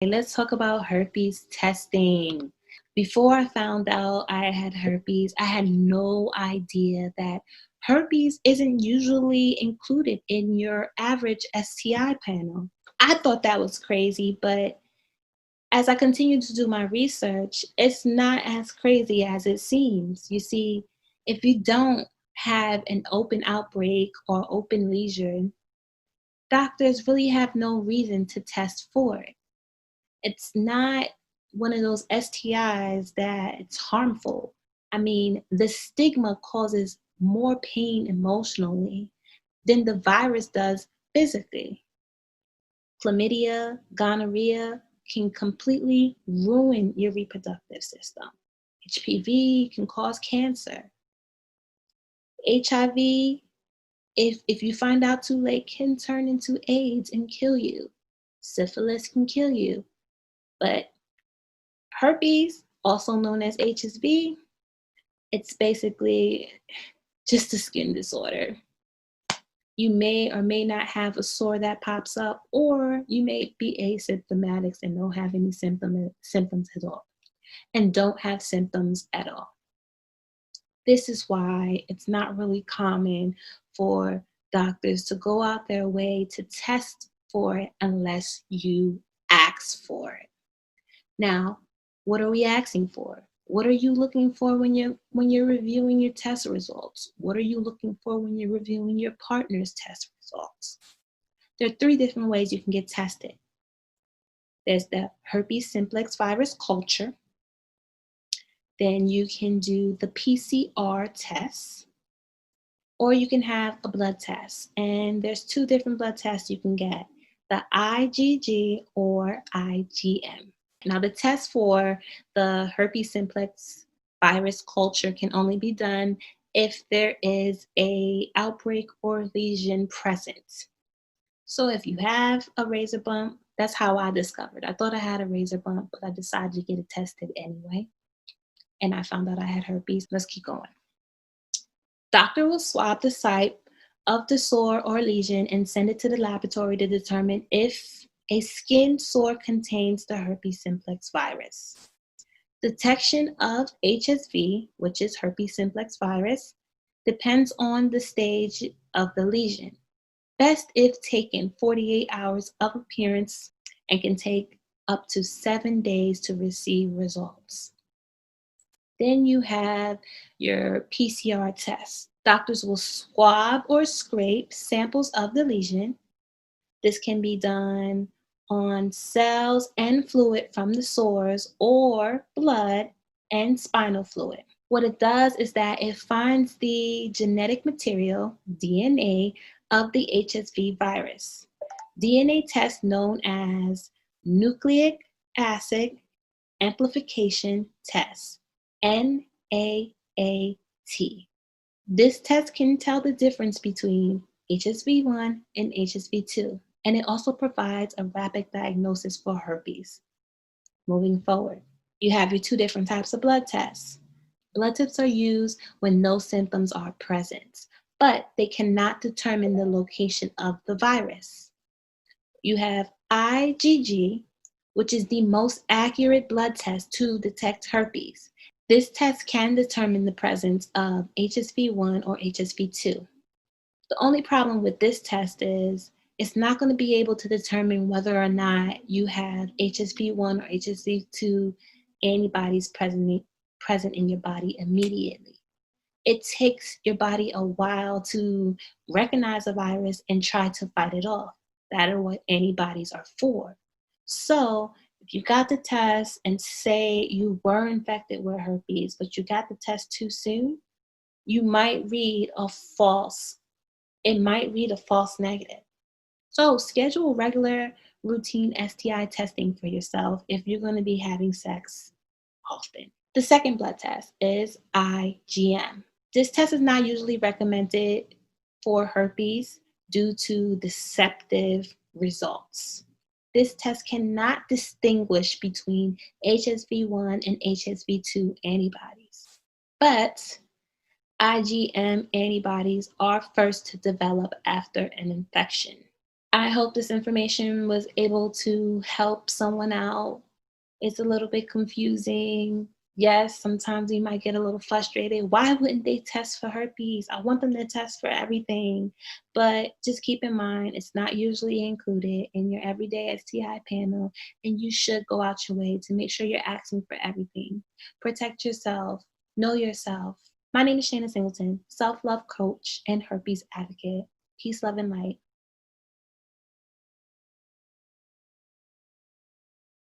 Let's talk about herpes testing. Before I found out I had herpes, I had no idea that herpes isn't usually included in your average STI panel. I thought that was crazy, but as I continue to do my research, it's not as crazy as it seems. You see, if you don't have an open outbreak or open lesion, doctors really have no reason to test for it. It's not one of those STIs that it's harmful. I mean, the stigma causes more pain emotionally than the virus does physically. Chlamydia, gonorrhea can completely ruin your reproductive system. HPV can cause cancer. HIV, if you find out too late, can turn into AIDS and kill you. Syphilis can kill you. But herpes, also known as HSV, it's basically just a skin disorder. You may or may not have a sore that pops up, or you may be asymptomatic and don't have any symptoms at all, and don't have symptoms at all. This is why it's not really common for doctors to go out their way to test for it unless you ask for it. Now, what are we asking for? What are you looking for when you're reviewing your test results? What are you looking for when you're reviewing your partner's test results? There are 3 different ways you can get tested. There's the herpes simplex virus culture. Then you can do the PCR test, or you can have a blood test. And there's 2 different blood tests you can get, the IgG or IgM. Now, the test for the herpes simplex virus culture can only be done if there is a outbreak or lesion present. So if you have a razor bump, that's how I discovered. I thought I had a razor bump, but I decided to get it tested anyway. And I found out I had herpes. Let's keep going. Doctor will swab the site of the sore or lesion and send it to the laboratory to determine if a skin sore contains the herpes simplex virus. Detection of HSV, which is herpes simplex virus, depends on the stage of the lesion. Best if taken 48 hours of appearance and can take up to 7 days to receive results. Then you have your PCR test. Doctors will swab or scrape samples of the lesion. This can be done on cells and fluid from the sores or blood and spinal fluid. What it does is that it finds the genetic material, DNA, of the HSV virus. DNA test known as nucleic acid amplification test, NAAT. This test can tell the difference between HSV1 and HSV2, and it also provides a rapid diagnosis for herpes. Moving forward, you have your 2 different types of blood tests. Blood tests are used when no symptoms are present, but they cannot determine the location of the virus. You have IgG, which is the most accurate blood test to detect herpes. This test can determine the presence of HSV1 or HSV2. The only problem with this test is it's not going to be able to determine whether or not you have HSV1 or HSV2 antibodies present in your body immediately. It takes your body a while to recognize a virus and try to fight it off. That are what antibodies are for. So if you got the test and say you were infected with herpes, but you got the test too soon, you might read a false negative. So schedule regular routine STI testing for yourself if you're going to be having sex often. The second blood test is IgM. This test is not usually recommended for herpes due to deceptive results. This test cannot distinguish between HSV1 and HSV2 antibodies, but IgM antibodies are first to develop after an infection. I hope this information was able to help someone out. It's a little bit confusing. Yes, sometimes you might get a little frustrated. Why wouldn't they test for herpes? I want them to test for everything. But just keep in mind, it's not usually included in your everyday STI panel, and you should go out your way to make sure you're asking for everything. Protect yourself, know yourself. My name is Shannon Singleton, self love coach and herpes advocate. Peace, love, and light.